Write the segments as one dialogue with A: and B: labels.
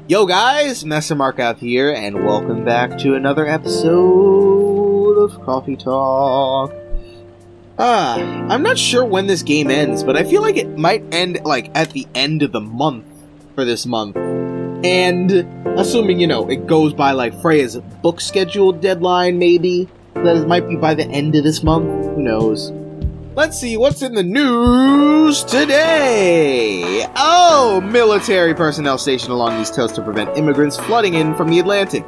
A: Yo guys, Master Markout here, and welcome back to another episode of Coffee Talk. I'm not sure when this game ends, but I feel like it might end, at the end of the month for this month. And, assuming, it goes by, Freya's book schedule deadline, maybe, that it might be by the end of this month, who knows. Let's see what's in the news today! Oh, military personnel stationed along these coasts to prevent immigrants flooding in from the Atlantic.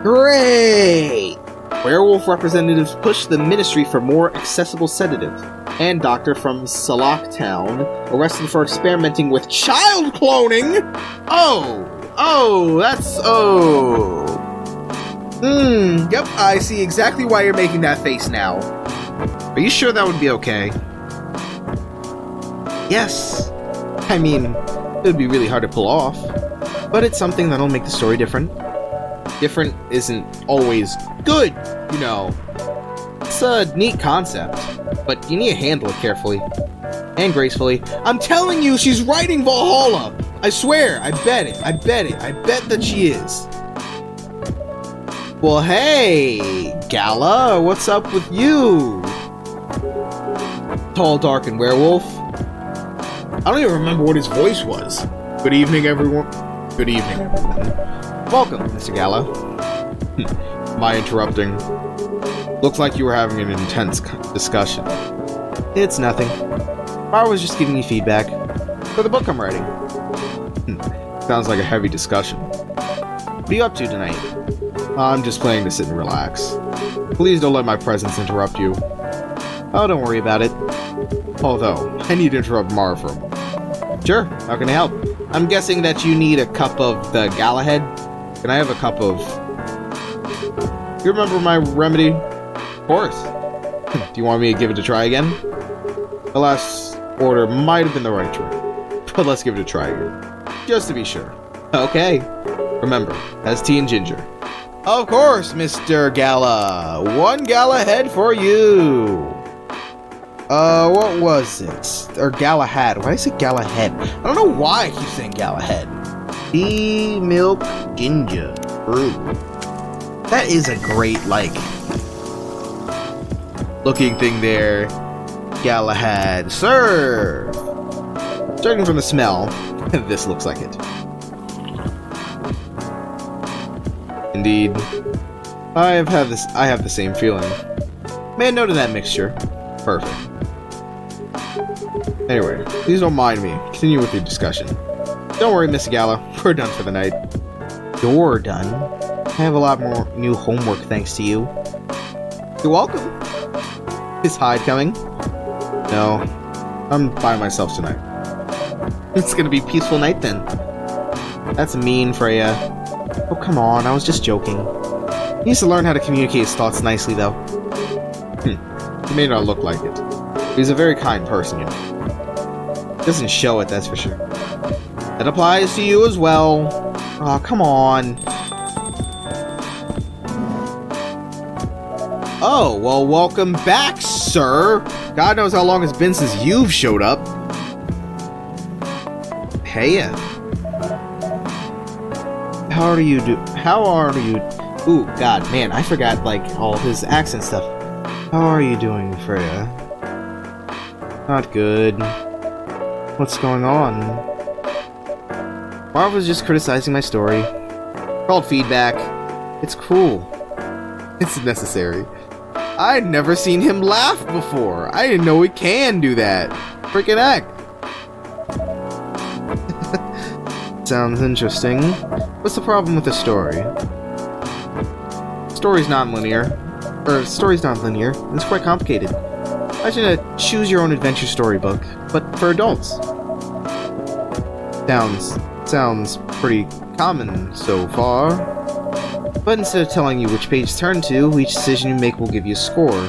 A: Great! Werewolf representatives push the ministry for more accessible sedatives. And doctor from Salak Town arrested for experimenting with child cloning! Yep, I see exactly why you're making that face now. Are you sure that would be okay? Yes. I mean, it would be really hard to pull off, but it's something that'll make the story different. Different isn't always good, It's a neat concept, but you need to handle it carefully and gracefully. I'm telling you, she's writing Valhalla! I swear, I bet that she is. Well, hey, Gala, what's up with you? Tall, dark, and werewolf. I don't even remember what his voice was. Good evening, everyone. Welcome, Mr. Gala. Am I interrupting? Looks like you were having an intense discussion. It's nothing. I was just giving you feedback for the book I'm writing. Sounds like a heavy discussion. What are you up to tonight? I'm just planning to sit and relax. Please don't let my presence interrupt you. Oh, don't worry about it. Although, I need to interrupt Mara for a moment. Sure, how can I help? I'm guessing that you need a cup of the Galahad. Can I have a cup of... You remember my remedy? Of course. Do you want me to give it a try again? The last order might have been the right choice, but let's give it a try again. Just to be sure. Okay. Remember, has tea and ginger. Of course, Mr. Gala. One Galahad for you. What was it? Or Galahad. Why did I say Galahad? I don't know why I keep saying Galahad. Tea, milk, ginger, brew. That is a great, looking thing there. Galahad. Serve! Starting from the smell, this looks like it. Indeed. I have the same feeling. Made note of that mixture. Perfect. Anyway, please don't mind me. Continue with your discussion. Don't worry, Miss Gala. We're done for the night. You're done? I have a lot more new homework thanks to you. You're welcome. Is Hyde coming? No. I'm by myself tonight. It's gonna be a peaceful night then. That's mean, Freya. Oh, come on. I was just joking. He needs to learn how to communicate his thoughts nicely, though. He may not look like it. But he's a very kind person, Doesn't show it, that's for sure. That applies to you as well. Aw, come on. Oh, well, welcome back, sir. God knows how long it's been since you've showed up. Hey. How are you? Ooh, God, man, I forgot, all his accent stuff. How are you doing, Freya? Not good. What's going on? Marv was just criticizing my story. Called feedback. It's cruel. It's necessary. I'd never seen him laugh before. I didn't know he can do that. Freaking heck. Sounds interesting. What's the problem with the story? Story's non-linear. It's quite complicated. Imagine a choose-your-own-adventure storybook, but for adults. Sounds pretty common so far. But instead of telling you which page to turn to, each decision you make will give you a score.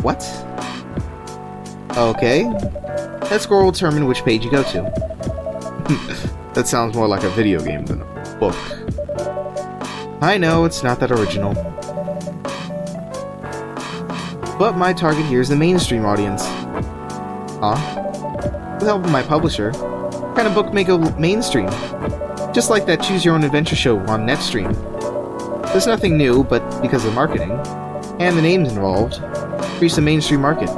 A: What? Okay. That score will determine which page you go to. That sounds more like a video game than a book. I know, it's not that original. But my target here is the mainstream audience. Huh? With the help of my publisher, kind of book may go mainstream. Just like that Choose Your Own Adventure show on Netstream. There's nothing new, but because of marketing, and the names involved, reach the mainstream market.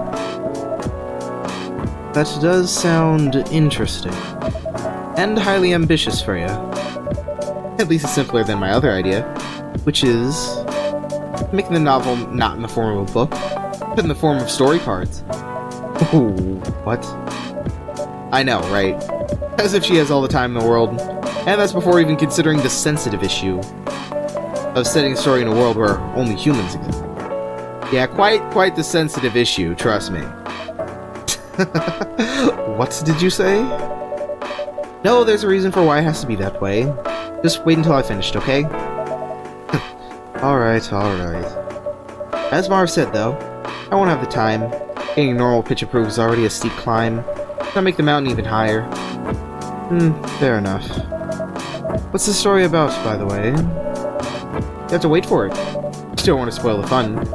A: That does sound interesting. And highly ambitious for you. At least it's simpler than my other idea, which is making the novel not in the form of a book, but in the form of story cards. Ooh, what? I know, right? As if she has all the time in the world. And that's before even considering the sensitive issue of setting a story in a world where only humans exist. Yeah, quite the sensitive issue, trust me. What did you say? No, there's a reason for why it has to be that way. Just wait until I finished, okay? Alright. As Marv said, though, I won't have the time. Getting normal pitch approved is already a steep climb. I'll make the mountain even higher. Fair enough. What's the story about, by the way? You have to wait for it. Just don't want to spoil the fun.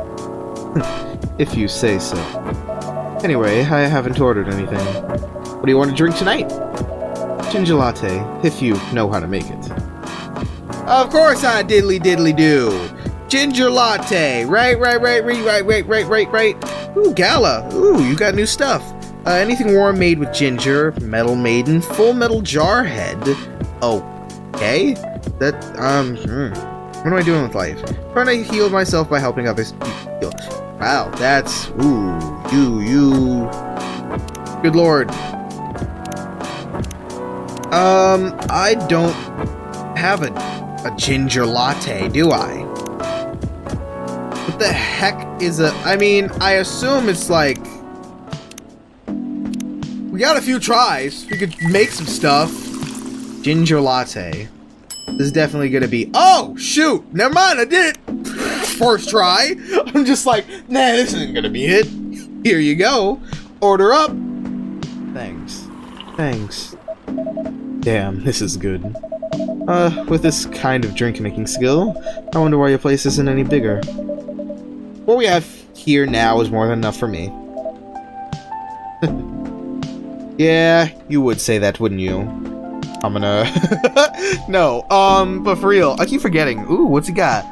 A: If you say so. Anyway, I haven't ordered anything. What do you want to drink tonight? Ginger latte, if you know how to make it. Of course I diddly do! Ginger latte! Right. Ooh, Gala! Ooh, you got new stuff. Anything warm made with ginger, metal maiden, full metal jar head. Okay? That, what am I doing with life? Trying to heal myself by helping others heal. Wow, that's... Ooh, you... Good lord. I don't have a ginger latte, do I? What the heck is a... I mean, I assume it's like... We got a few tries. We could make some stuff. Ginger latte. This is definitely gonna be... Oh, shoot! Never mind, I did it! First try. I'm just like, nah, this isn't gonna be it. Here you go. Order up. Thanks. Damn, this is good. With this kind of drink-making skill, I wonder why your place isn't any bigger. What we have here now is more than enough for me. Yeah, you would say that, wouldn't you? I'm gonna... No, but for real, I keep forgetting. Ooh, what's he got?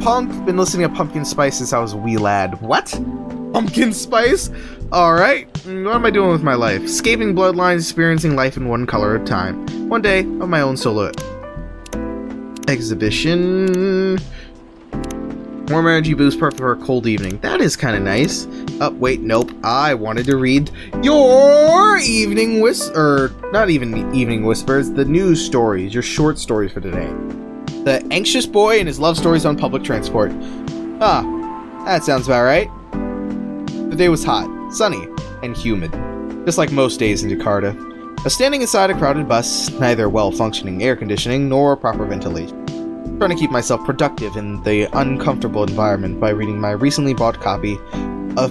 A: Punk, been listening to Pumpkin Spice since I was a wee lad. What? Pumpkin Spice? Alright, what am I doing with my life? Escaping bloodlines, experiencing life in one color at a time. One day, of my own solo exhibition. Warm energy boost, perfect for a cold evening. That is kind of nice. Wait, nope. I wanted to read your evening not even evening whispers, the news stories, your short stories for today. The anxious boy and his love stories on public transport. That sounds about right. The day was hot, sunny, and humid, just like most days in Jakarta. I was standing inside a crowded bus, neither well-functioning air conditioning nor proper ventilation. Trying to keep myself productive in the uncomfortable environment by reading my recently bought copy of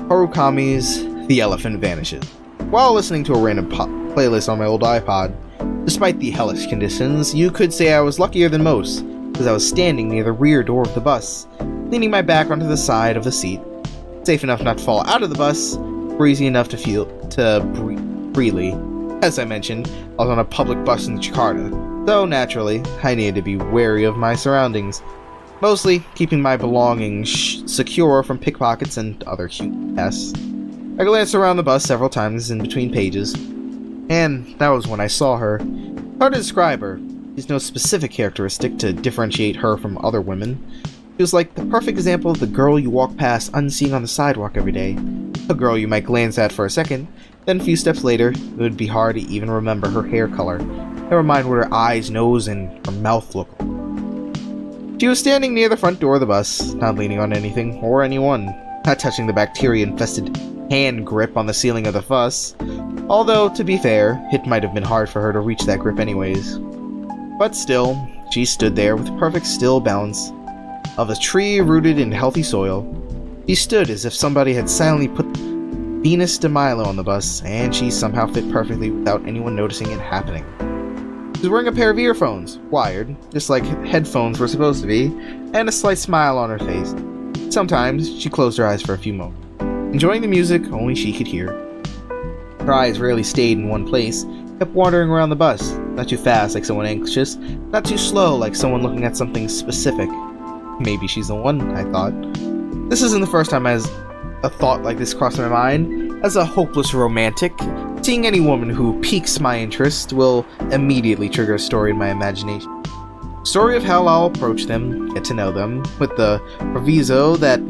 A: Harukami's The Elephant Vanishes, while listening to a random playlist on my old iPod. Despite the hellish conditions, you could say I was luckier than most, because I was standing near the rear door of the bus, leaning my back onto the side of the seat, safe enough not to fall out of the bus, breezy enough to breathe freely. As I mentioned, I was on a public bus in Jakarta, so naturally, I needed to be wary of my surroundings, mostly keeping my belongings secure from pickpockets and other human pests. I glanced around the bus several times in between pages, and that was when I saw her. Hard to describe her. There's no specific characteristic to differentiate her from other women. She was like the perfect example of the girl you walk past unseen on the sidewalk every day. A girl you might glance at for a second, then a few steps later, it would be hard to even remember her hair color, never mind what her eyes, nose, and her mouth looked like. She was standing near the front door of the bus, not leaning on anything or anyone, not touching the bacteria-infested hand grip on the ceiling of the bus, although, to be fair, it might have been hard for her to reach that grip anyways. But still, she stood there with the perfect still balance of a tree rooted in healthy soil. She stood as if somebody had silently put Venus de Milo on the bus, and she somehow fit perfectly without anyone noticing it happening. She was wearing a pair of earphones, wired, just like headphones were supposed to be, and a slight smile on her face. Sometimes, she closed her eyes for a few moments, enjoying the music only she could hear. Her eyes rarely stayed in one place, kept wandering around the bus, not too fast like someone anxious, not too slow like someone looking at something specific. Maybe she's the one, I thought. This isn't the first time as a thought like this crossed my mind. As a hopeless romantic, seeing any woman who piques my interest will immediately trigger a story in my imagination. Story of how I'll approach them, get to know them, with the proviso that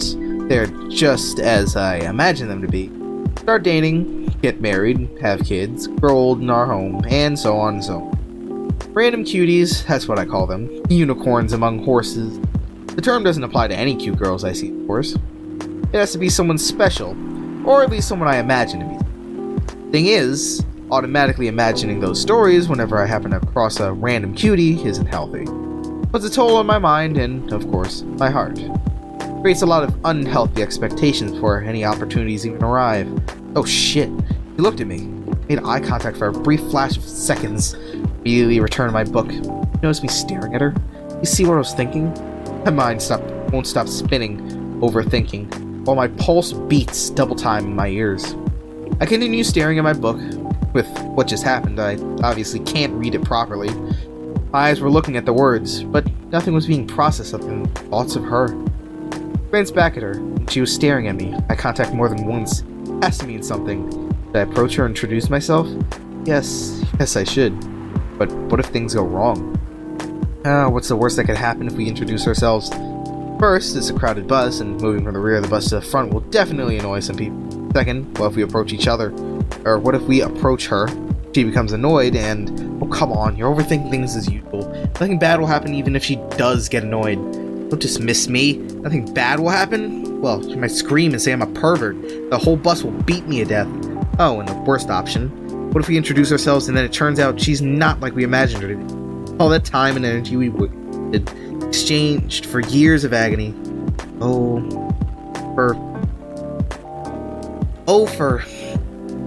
A: they're just as I imagine them to be. Start dating, get married, have kids, grow old in our home, and so on and so on. Random cuties, that's what I call them. Unicorns among horses. The term doesn't apply to any cute girls I see, of course. It has to be someone special, or at least someone I imagine to be. Thing is, automatically imagining those stories whenever I happen to cross a random cutie isn't healthy. Puts a toll on my mind and, of course, my heart. Creates a lot of unhealthy expectations before any opportunities even arrive. Oh shit, he looked at me, made eye contact for a brief flash of seconds, immediately returned my book. You notice me staring at her? You see what I was thinking? My mind won't stop spinning, overthinking, while my pulse beats double time in my ears. I continue staring at my book. With what just happened, I obviously can't read it properly. My eyes were looking at the words, but nothing was being processed other than thoughts of her. I glanced back at her, and she was staring at me. Eye contact more than once. It has to mean something. Should I approach her and introduce myself? Yes, I should. But what if things go wrong? What's the worst that could happen if we introduce ourselves? First, it's a crowded bus, and moving from the rear of the bus to the front will definitely annoy some people. Second, what if we approach each other? Or what if we approach her? She becomes annoyed and, oh come on, you're overthinking things as usual. Nothing bad will happen even if she does get annoyed. Don't dismiss me. Nothing bad will happen? Well, she might scream and say I'm a pervert. The whole bus will beat me to death. Oh, and the worst option. What if we introduce ourselves and then it turns out she's not like we imagined her to be? All that time and energy we had exchanged for years of agony.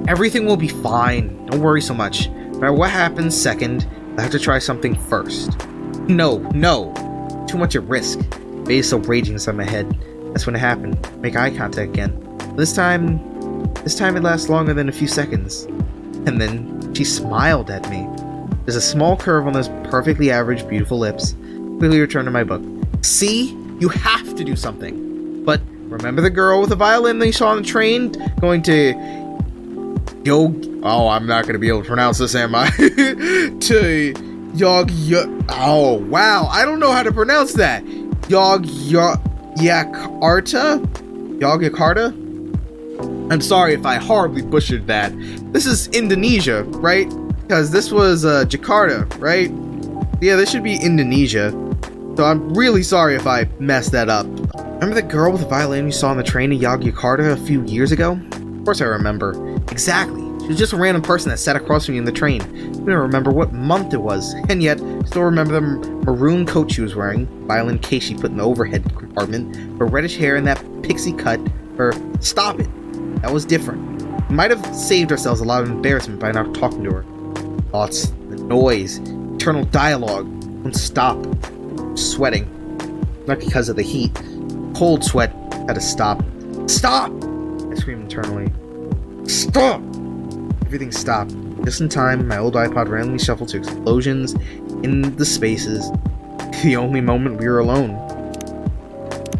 A: Everything will be fine. Don't worry so much. No matter what happens second, I have to try something first. No. Too much at risk. Fate is still raging inside my head. That's when it happened. Make eye contact again. This time it lasts longer than a few seconds. And then she smiled at me. There's a small curve on those perfectly average, beautiful lips. Quickly returned to my book. See? You have to do something. But remember the girl with the violin that you saw on the train? Going to... I'm not going to be able to pronounce this, am I? Oh, wow. I don't know how to pronounce that. Yogyakarta? I'm sorry if I horribly butchered that. This is Indonesia, right? Because this was Jakarta, right? Yeah, this should be Indonesia. So I'm really sorry if I messed that up. Remember the girl with the violin you saw on the train in Yogyakarta a few years ago? Of course I remember. Exactly. She was just a random person that sat across from me in the train. I don't remember what month it was, and yet still remember the maroon coat she was wearing, violin case she put in the overhead compartment, her reddish hair and that pixie cut, her stop it. That was different. We might have saved ourselves a lot of embarrassment by not talking to her. Thoughts, the noise, eternal dialogue won't stop. Sweating. Not because of the heat. Cold sweat had to stop. Stop! I screamed internally. Stop! Everything stopped. Just in time, my old iPod randomly shuffled to explosions in the spaces. The only moment we were alone.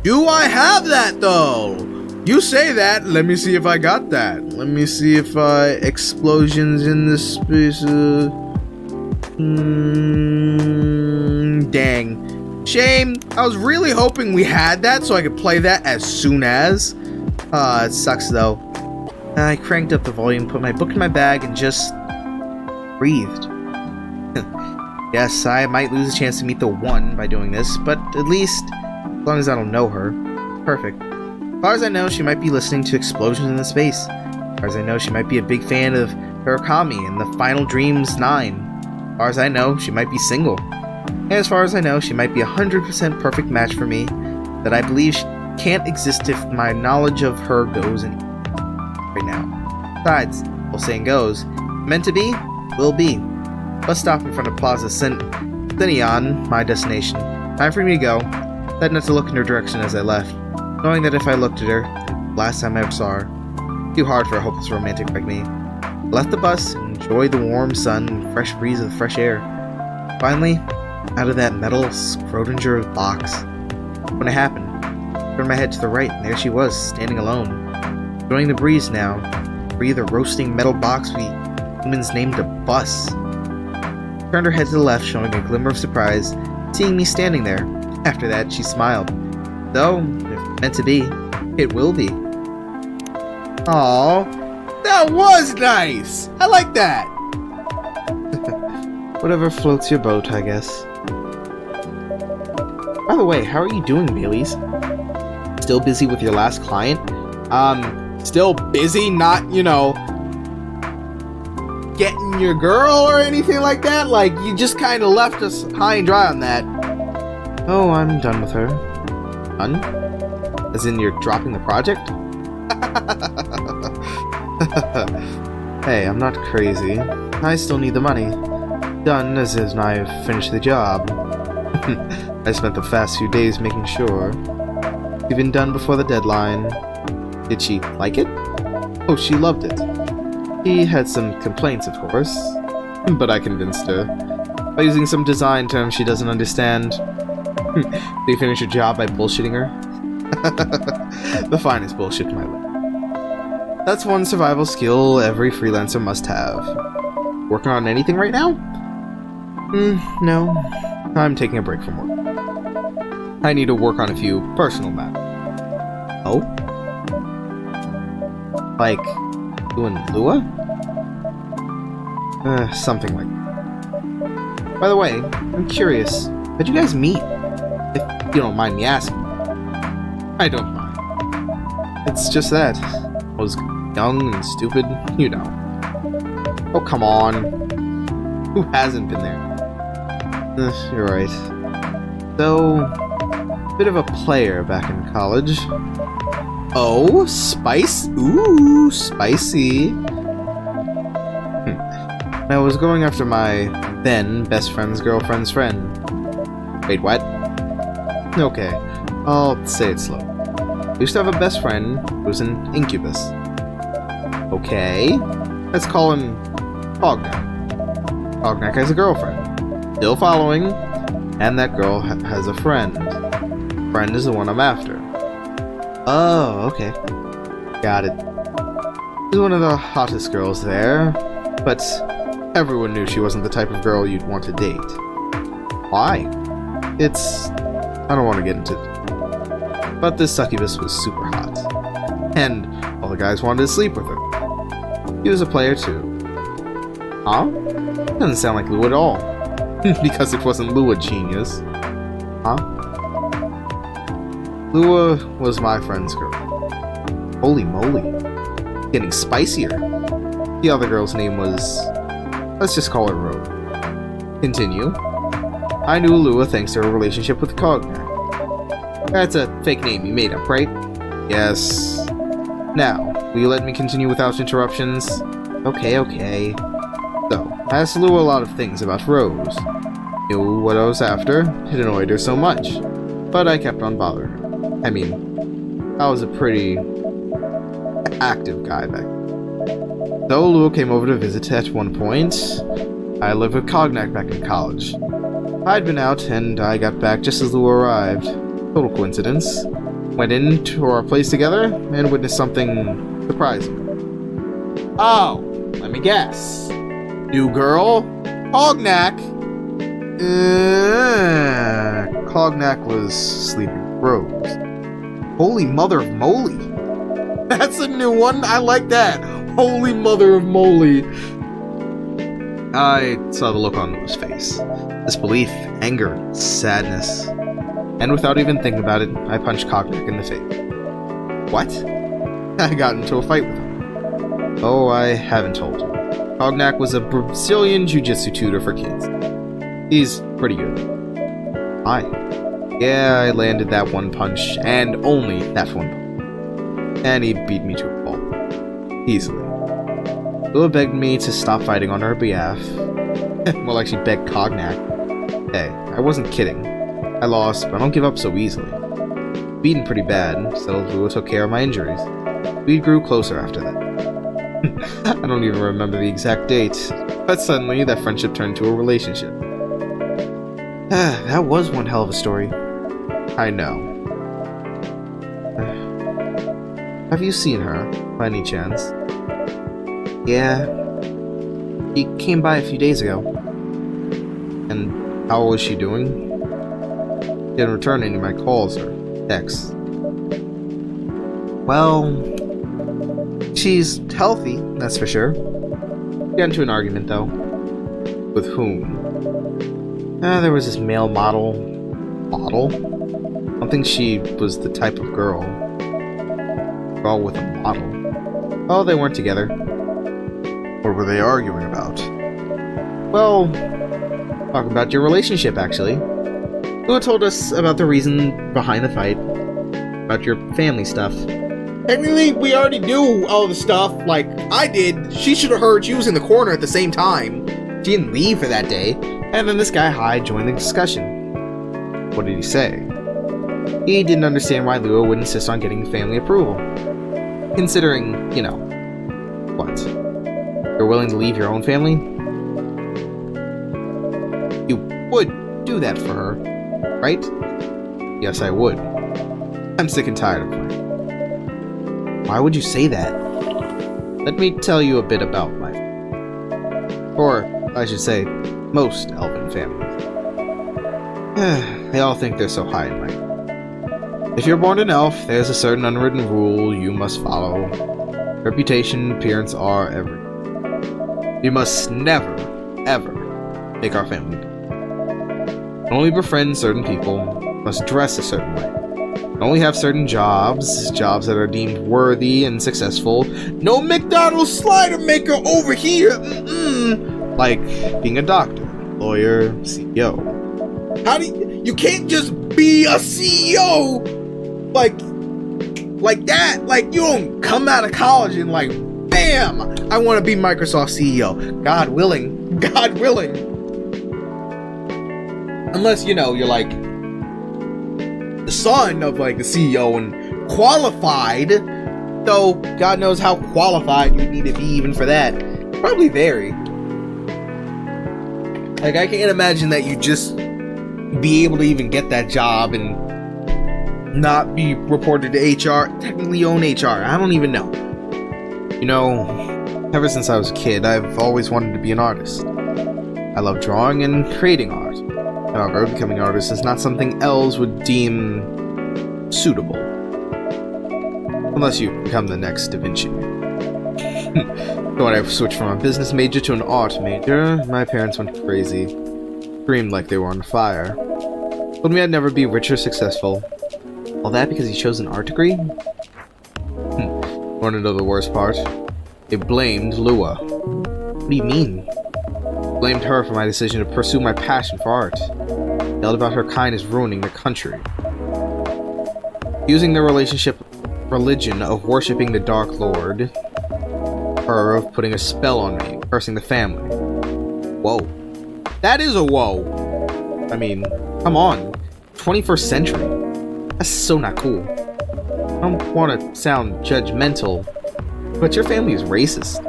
A: Do I have that though? You say that, let me see if I got that. Let me see if explosions in the spaces. Dang. Shame. I was really hoping we had that so I could play that as soon as. It sucks though. I cranked up the volume, put my book in my bag, and just breathed. Yes, I might lose a chance to meet the one by doing this, but at least, as long as I don't know her, perfect. As far as I know, she might be listening to Explosions in the Space. As far as I know, she might be a big fan of Murakami and the Final Dreams 9. As far as I know, she might be single. And as far as I know, she might be 100% perfect match for me, that I believe can't exist if my knowledge of her goes in right now. Besides, well, saying goes, meant to be, will be. Bus stop in front of Plaza Cineon, my destination. Time for me to go. Decided not to look in her direction as I left, knowing that if I looked at her, the last time I ever saw her, too hard for a hopeless romantic like me. left the bus and enjoyed the warm sun and fresh breeze of the fresh air. Finally, out of that metal Schrodinger box. When it happened, I turned my head to the right, and there she was, standing alone. Enjoying the breeze now, breathe a roasting metal box we humans named a bus. Turned her head to the left, showing a glimmer of surprise, seeing me standing there. After that, she smiled. So, if it's meant to be, it will be.
B: Aww, that was nice! I like that!
A: Whatever floats your boat, I guess. By the way, how are you doing, Baileys? Still busy with your last client?
B: Still busy, not, getting your girl or anything like that? Like, you just kind of left us high and dry on that.
A: Oh, I'm done with her. Done? As in you're dropping the project? Hey, I'm not crazy. I still need the money. Done as in I've finished the job. I spent the past few days making sure. Even done before the deadline. Did she like it? Oh, she loved it. He had some complaints, of course, but I convinced her. By using some design terms she doesn't understand. Did you finish your job by bullshitting her? The finest bullshit, my love. That's one survival skill every freelancer must have. Working on anything right now? No. I'm taking a break from work. I need to work on a few personal matters. Oh? Like, doing Lua? Something like that. By the way, I'm curious, how'd you guys meet? If you don't mind me asking. I don't mind. It's just that. I was young and stupid, you know. Oh, come on. Who hasn't been there? You're right. So, bit of a player back in college. Oh, spice? Ooh, spicy. I was going after my then best friend's girlfriend's friend. Wait, what? Okay, I'll say it slow. I used to have a best friend who was an incubus. Okay, let's call him Cognac. Cognac has a girlfriend. Still following, and that girl has a friend. Friend is the one I'm after. Oh, okay. Got it. She's one of the hottest girls there, but everyone knew she wasn't the type of girl you'd want to date. Why? I don't want to get into it. But this succubus was super hot. And all the guys wanted to sleep with her. He was a player too. Huh? Doesn't sound like Lua at all. Because it wasn't Lua, genius. Huh? Lua was my friend's girl. Holy moly. Getting spicier. The other girl's name was... let's just call her Rogue. Continue. I knew Lua thanks to her relationship with Cognac. That's a fake name you made up, right? Yes. Now, will you let me continue without interruptions? Okay. So, I asked Lua a lot of things about Rose. Knew what I was after, it annoyed her so much. But I kept on bothering her. I mean, I was a pretty active guy back then. So Lua came over to visit at one point. I lived with Cognac back in college. I'd been out, and I got back just as Lua arrived. Total coincidence. Went into our place together, and witnessed something surprising.
B: Oh, let me guess. New girl? Cognac?
A: Cognac was sleeping with Rose. Holy mother of moly!
B: That's a new one. I like that. Holy mother of moly.
A: I saw the look on Lua's face. Disbelief, anger, sadness. And without even thinking about it, I punched Cognac in the face. What? I got into a fight with him. Oh, I haven't told you. Cognac was a Brazilian jiu-jitsu tutor for kids. He's pretty good. Hi. Yeah, I landed that one punch, and only that one punch. And he beat me to a pulp. Easily. Lua begged me to stop fighting on her behalf. Well, like she begged Cognac. Hey, I wasn't kidding. I lost, but I don't give up so easily. Beaten pretty bad, so Lua took care of my injuries. We grew closer after that. I don't even remember the exact date, but suddenly that friendship turned to a relationship. That was one hell of a story. I know. Have you seen her, by any chance? Yeah. She came by a few days ago. And how was she doing? She didn't return any of my calls or texts. Well, she's healthy, that's for sure. Got into an argument, though. With whom? There was this male model. Model? I don't think she was the type of girl. Girl with a model. Oh, they weren't together. What were they arguing about? Well, talking about your relationship, actually. Lua told us about the reason behind the fight. About your family stuff.
B: Technically, we already knew all the stuff, like I did. She should have heard she was in the corner at the same time. She didn't leave for that day.
A: And then this guy Hyde joined the discussion. What did he say? He didn't understand why Lua would insist on getting family approval. Considering, you know, what? You're willing to leave your own family? You would do that for her, right? Yes, I would. I'm sick and tired of her. Why would you say that? Let me tell you a bit about my family. Or, I should say, most elven families. They all think they're so high and mighty. If you're born an elf, there's a certain unwritten rule you must follow. Reputation and appearance are everything. You must never, ever make our family do. Only befriend certain people, must dress a certain way. Only have certain jobs that are deemed worthy and successful.
B: No McDonald's slider maker over here!
A: Like being a doctor, lawyer, CEO.
B: How do you can't just be a CEO like that. Like, you don't come out of college and like, bam, I want to be Microsoft CEO. God willing. Unless, you know, you're like the son of like the CEO and qualified, though God knows how qualified you need to be even for that. Probably vary. Like, I can't imagine that you just be able to even get that job and not be reported to HR. Technically own HR. I don't even know.
A: You know, ever since I was a kid, I've always wanted to be an artist. I love drawing and creating art. However, becoming an artist is not something elves would deem suitable. Unless you become the next Da Vinci. So when I switched from a business major to an art major, my parents went crazy. Screamed like they were on fire. Told me I'd never be rich or successful. All that because he chose an art degree? Want to know the worst part? They blamed Lua. What do you mean? Blamed her for my decision to pursue my passion for art. Yelled about her kindness ruining the country. Using the religion of worshipping the Dark Lord. Her of putting a spell on me, cursing the family. Whoa. That is a whoa! I mean, come on. 21st century. That's so not cool. I don't want to sound judgmental, but your family is racist.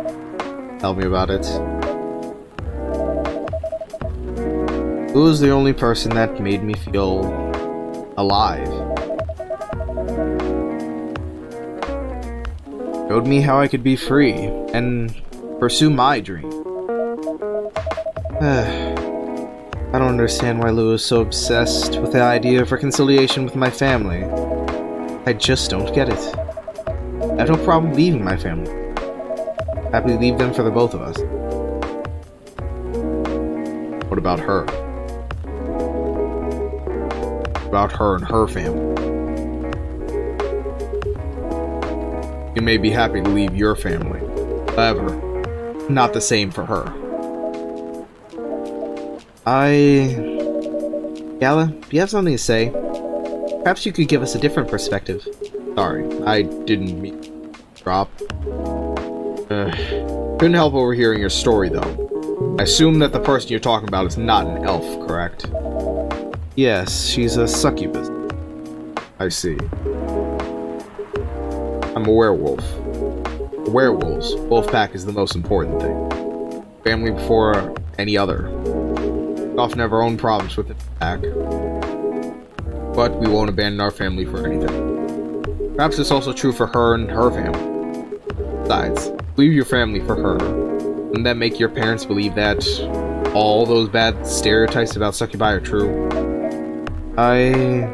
A: Tell me about it. Who was the only person that made me feel alive? Showed me how I could be free and pursue my dream. I don't understand why Lou is so obsessed with the idea of reconciliation with my family. I just don't get it. I have no problem leaving my family. Happily leave them for the both of us. What about her? About her and her family. You may be happy to leave your family. However, not the same for her. Gala, do you have something to say? Perhaps you could give us a different perspective. Sorry, I didn't mean to drop. Couldn't help overhearing your story, though. I assume that the person you're talking about is not an elf, correct? Yes, she's a succubus. I see. I'm a werewolf. werewolves, Wolfpack is the most important thing. Family before any other. We often have our own problems with the pack, but we won't abandon our family for anything. Perhaps it's also true for her and her family. Besides, leave your family for her. Wouldn't that make your parents believe that all those bad stereotypes about succubi are true? I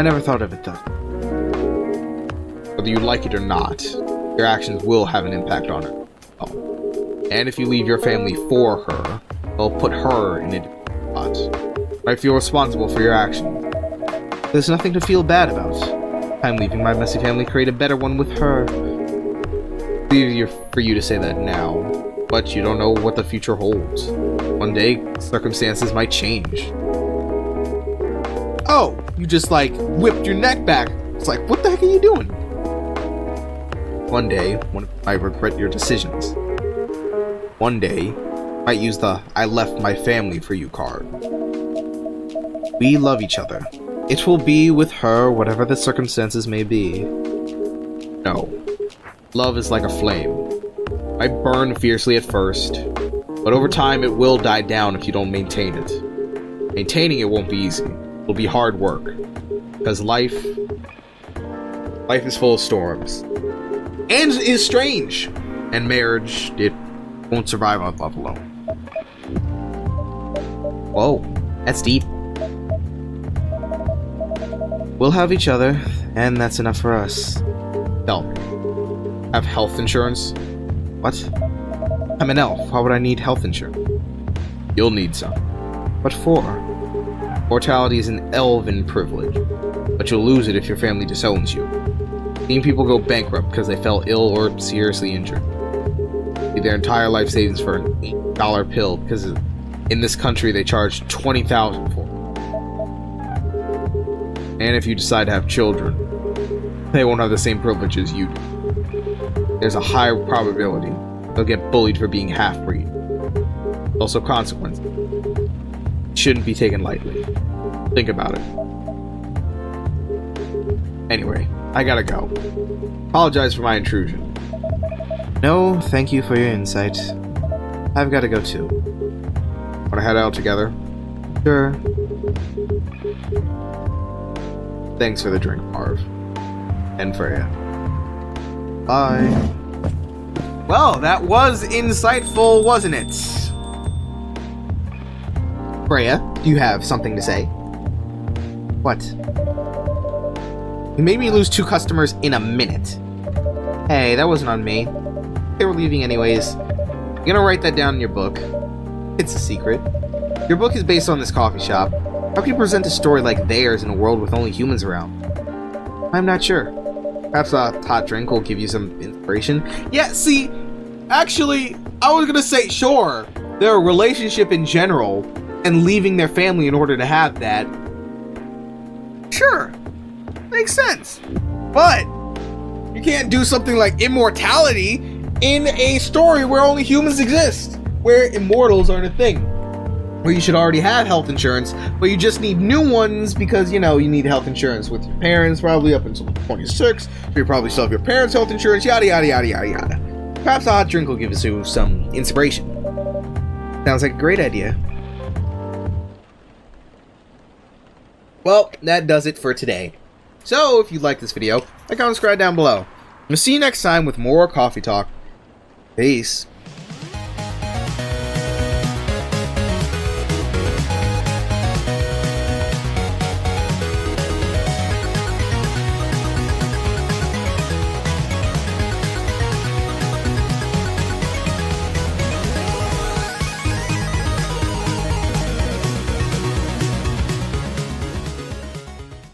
A: never thought of it though. Whether you like it or not, your actions will have an impact on her. Oh. And if you leave your family for her, they'll put her in a different spot. I feel responsible for your action. There's nothing to feel bad about. I'm leaving my messy family, create a better one with her. It's easier for you to say that now, but you don't know what the future holds. One day, circumstances might change. Oh, you just like whipped your neck back. It's like, what the heck are you doing? One day, I regret your decisions. One day, I might use the I left my family for you card. We love each other. It will be with her, whatever the circumstances may be. No. Love is like a flame. It might burn fiercely at first, but over time it will die down if you don't maintain it. Maintaining it won't be easy. It'll be hard work. Because life is full of storms. And is strange. And marriage, it won't survive on love alone. Whoa, that's deep. We'll have each other, and that's enough for us. Tell me, have health insurance? What? I'm an elf. Why would I need health insurance? You'll need some. What for? Mortality is an elven privilege, but you'll lose it if your family disowns you. Seen people go bankrupt because they fell ill or seriously injured. Leave their entire life savings for an $8 pill because in this country they charge $20,000 for it. And if you decide to have children, they won't have the same privileges you do. There's a high probability they'll get bullied for being half-breed. Also consequences. It shouldn't be taken lightly. Think about it. Anyway, I gotta go. Apologize for my intrusion. No, thank you for your insight. I've gotta go too. Wanna head out together? Sure. Thanks for the drink, Marv. And Freya. Bye. Well, that was insightful, wasn't it? Freya, do you have something to say? What? You made me lose 2 customers in a minute. Hey, that wasn't on me. They were leaving anyways. You're gonna write that down in your book. It's a secret. Your book is based on this coffee shop. How can you present a story like theirs in a world with only humans around? I'm not sure. Perhaps a hot drink will give you some inspiration. Yeah, see, actually, I was gonna say, sure, their relationship in general, and leaving their family in order to have that. Sure, makes sense. But you can't do something like immortality in a story where only humans exist, where immortals aren't a thing. Where you should already have health insurance, but you just need new ones because, you know, you need health insurance with your parents probably up until 26, so you probably still have your parents' health insurance, yada yada yada yada yada. Perhaps a hot drink will give you some inspiration. Sounds like a great idea. Well, that does it for today. So, if you like this video, like, comment, subscribe down below. We'll see you next time with more coffee talk. Peace.